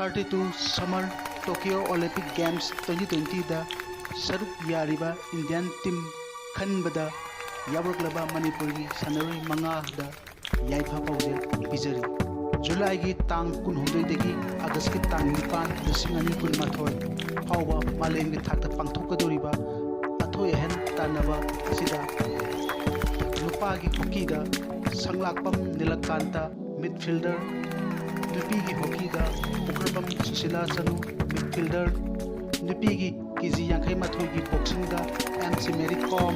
32 Summer Tokyo Olympic Games 2020 da saruk yariba Indian team khanbada yabraklaba Manipur gi sanaroi manga da yaifa pauje bijari July gi tang 16 dagi August gi tang 9 2022 fawba malem gi thakta pangthokadoriba athoi hen tanaba asida nupa gi hockey da sanglakpam nilakanta midfielder nupi gi hockey da Ukrabam Susila Sanu midfielder nupi gi kg yankai mathoi gi boxing da MC Mary Kom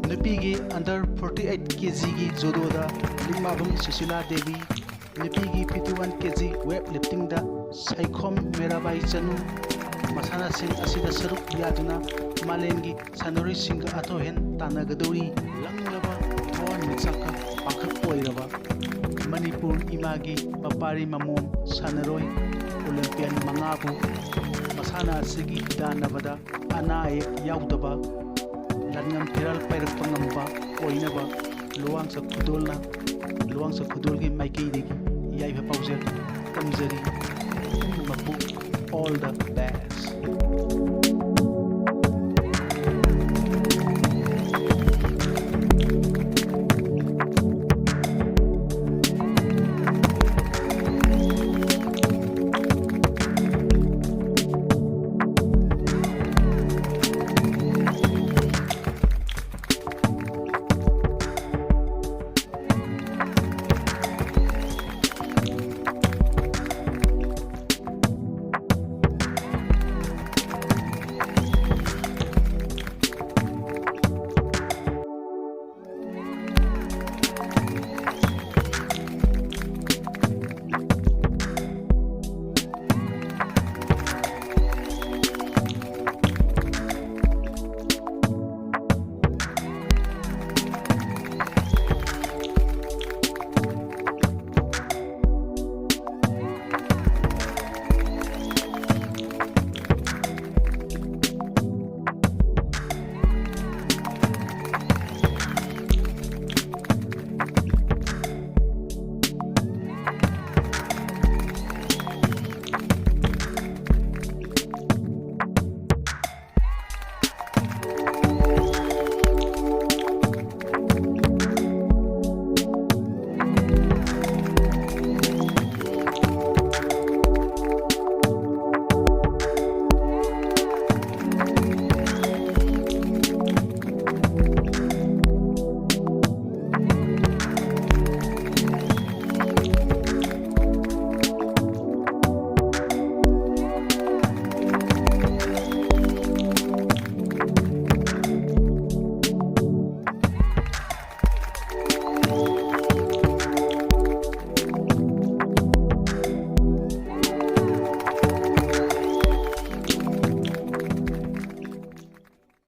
nupi gi under 48 kg gi judo da Limabam Susila Devi nupi gi 51 kg weightlifting da Saikhom Merabai Chanu masana sing asida saruk yaduna malengi sanori singa athohen tanagadori langlaba thon mitsaka pakhak poiraba Manipur imagi papari mamom sanaroi Olympian mangabu masana sigi danabada anae yaudaba langam tiral pairak pangamba oinaba luangsa khudolgi maikei degi yaiba pauzer tamjari mapu all the best